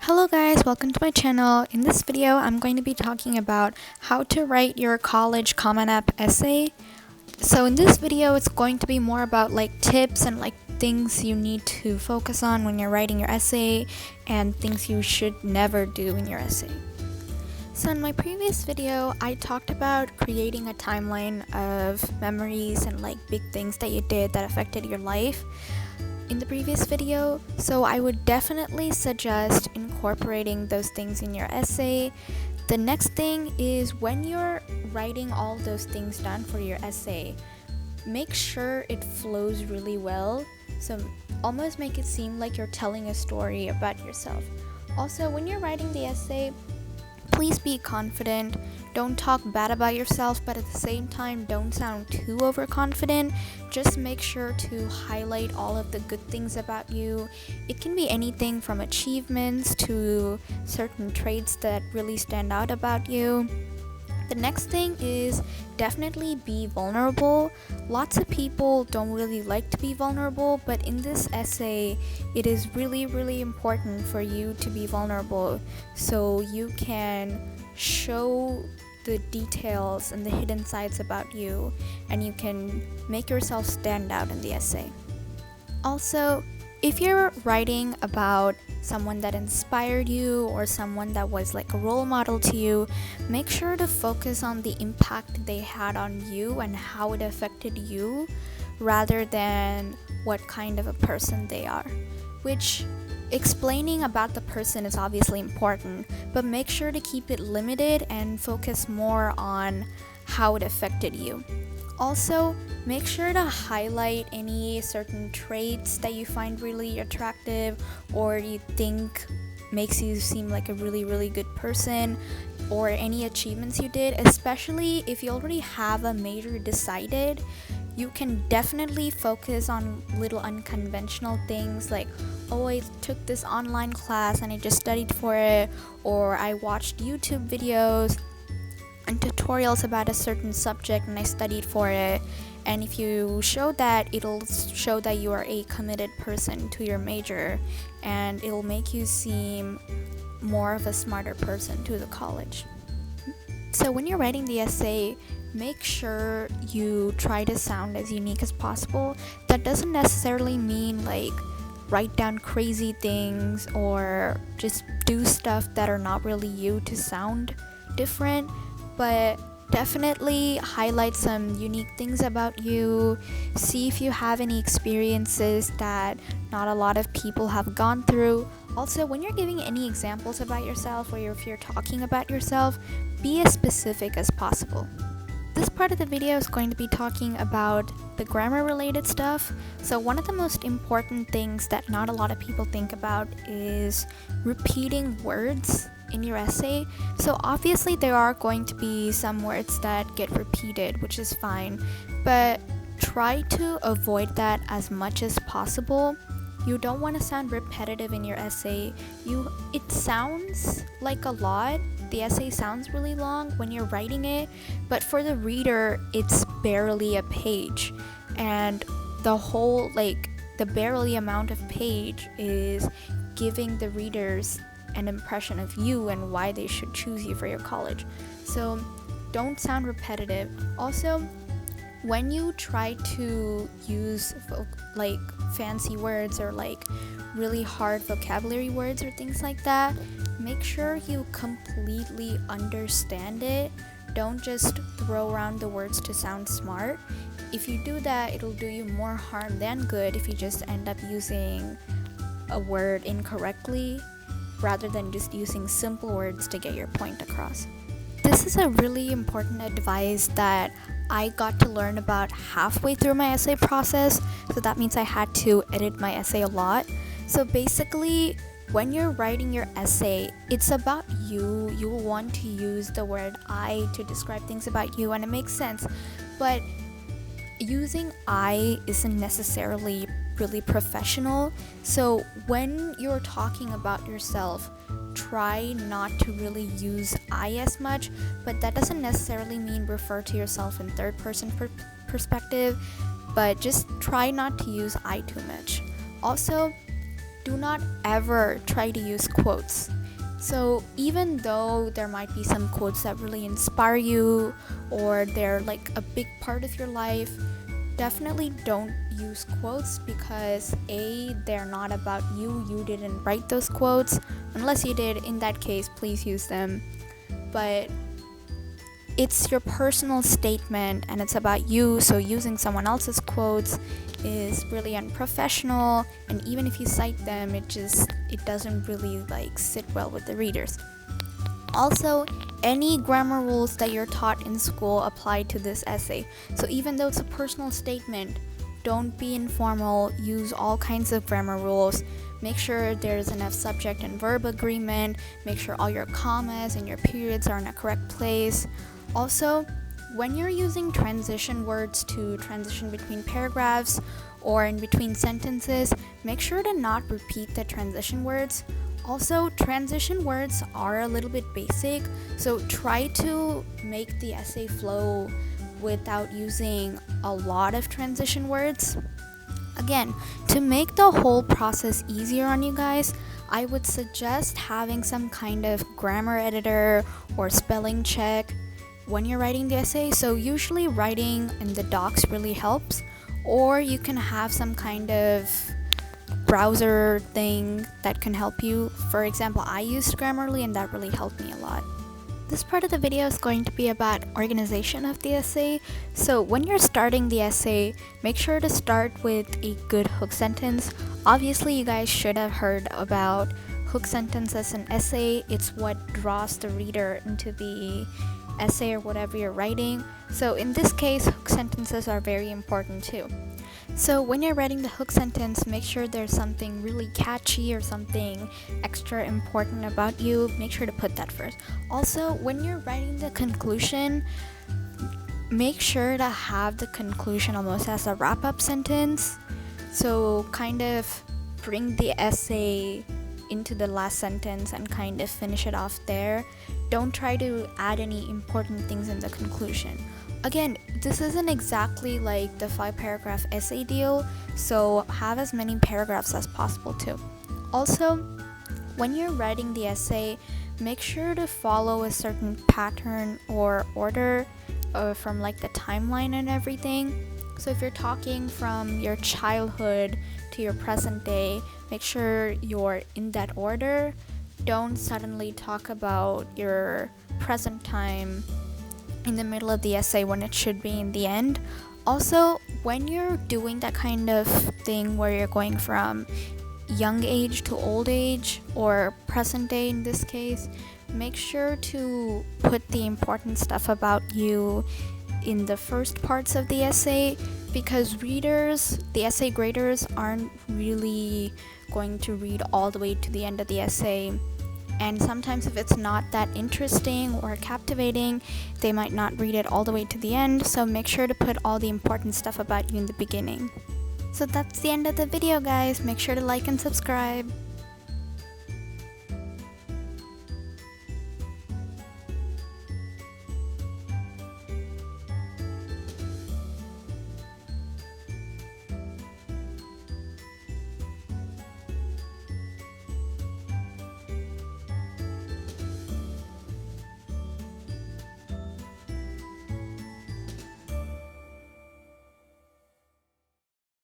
Hello guys, welcome to my channel. In this video, I'm going to be talking about how to write your college Common App essay. So in this video, it's going to be more about tips and things you need to focus on when you're writing your essay and things you should never do in your essay. So in my previous video, I talked about creating a timeline of memories and big things that you did that affected your life in the previous video, so I would definitely suggest incorporating those things in your essay. The next thing is, when you're writing all those things down for your essay, make sure it flows really well, so almost make it seem like you're telling a story about yourself. Also, when you're writing the essay, please be confident. Don't talk bad about yourself, but at the same time, don't sound too overconfident. Just make sure to highlight all of the good things about you. It can be anything from achievements to certain traits that really stand out about you. The next thing is definitely be vulnerable. Lots of people don't really like to be vulnerable, but in this essay, it is really important for you to be vulnerable so you can show the details and the hidden sides about you, and you can make yourself stand out in the essay. Also, if you're writing about someone that inspired you or someone that was a role model to you, make sure to focus on the impact they had on you and how it affected you rather than what kind of a person they are. Which, explaining about the person is obviously important, but make sure to keep it limited and focus more on how it affected you. Also, make sure to highlight any certain traits that you find really attractive or you think makes you seem like a really good person, or any achievements you did. Especially if you already have a major decided, you can definitely focus on little unconventional things like, oh, I took this online class and I just studied for it, or I watched YouTube videos and tutorials about a certain subject and I studied for it. And if you show that, it'll show that you are a committed person to your major, and it'll make you seem more of a smarter person to the college. So when you're writing the essay, make sure you try to sound as unique as possible. That doesn't necessarily mean write down crazy things or just do stuff that are not really you to sound different, but definitely highlight some unique things about you. See if you have any experiences that not a lot of people have gone through. Also, when you're giving any examples about yourself, or if you're talking about yourself, be as specific as possible. This part of the video is going to be talking about the grammar related stuff. So one of the most important things that not a lot of people think about is repeating words in your essay. So obviously there are going to be some words that get repeated, which is fine, but try to avoid that as much as possible. You don't want to sound repetitive in your essay. It sounds like a lot. The essay sounds really long when you're writing it, but for the reader, it's barely a page. And the whole, the barely amount of page is giving the readers an impression of you and why they should choose you for your college. So don't sound repetitive. Also, when you try to use fancy words or really hard vocabulary words or things like that, make sure you completely understand it. Don't just throw around the words to sound smart. If you do that, it'll do you more harm than good if you just end up using a word incorrectly rather than just using simple words to get your point across. This is a really important advice that I got to learn about halfway through my essay process, so that means I had to edit my essay a lot. So basically, when you're writing your essay, it's about you. You will want to use the word I to describe things about you, and it makes sense. But using I isn't necessarily really professional. So when you're talking about yourself, try not to really use I as much, but that doesn't necessarily mean refer to yourself in third person perspective, but just try not to use I too much. Also, do not ever try to use quotes. So even though there might be some quotes that really inspire you or they're like a big part of your life, definitely don't use quotes because A, they're not about you. You didn't write those quotes. Unless you did, in that case, please use them. But it's your personal statement and it's about you, so using someone else's quotes is really unprofessional, and even if you cite them, it doesn't really like sit well with the readers. Also, any grammar rules that you're taught in school apply to this essay. So even though it's a personal statement, don't be informal, use all kinds of grammar rules. Make sure there's enough subject and verb agreement, make sure all your commas and your periods are in a correct place. Also, when you're using transition words to transition between paragraphs or in between sentences, make sure to not repeat the transition words. Also, transition words are a little bit basic, so try to make the essay flow without using a lot of transition words. Again, to make the whole process easier on you guys, I would suggest having some kind of grammar editor or spelling check when you're writing the essay. So usually writing in the docs really helps, or you can have some kind of browser thing that can help you. For example, I used Grammarly and that really helped me a lot. This part of the video is going to be about organization of the essay. So when you're starting the essay, make sure to start with a good hook sentence. Obviously, you guys should have heard about hook sentence as an essay. It's what draws the reader into the essay or whatever you're writing. So in this case, hook sentences are very important too. So when you're writing the hook sentence, make sure there's something really catchy or something extra important about you. Make sure to put that first. Also, when you're writing the conclusion, make sure to have the conclusion almost as a wrap-up sentence. So kind of bring the essay into the last sentence and kind of finish it off there. Don't try to add any important things in the conclusion. Again, this isn't exactly like the 5-paragraph essay deal, so have as many paragraphs as possible too. Also, when you're writing the essay, make sure to follow a certain pattern or order from like the timeline and everything. So if you're talking from your childhood to your present day, make sure you're in that order. Don't suddenly talk about your present time in the middle of the essay when it should be in the end. Also, when you're doing that kind of thing where you're going from young age to old age or present day in this case, make sure to put the important stuff about you in the first parts of the essay, because readers, the essay graders, aren't really going to read all the way to the end of the essay. And sometimes if it's not that interesting or captivating, they might not read it all the way to the end, so make sure to put all the important stuff about you in the beginning. So that's the end of the video, guys. Make sure to like and subscribe.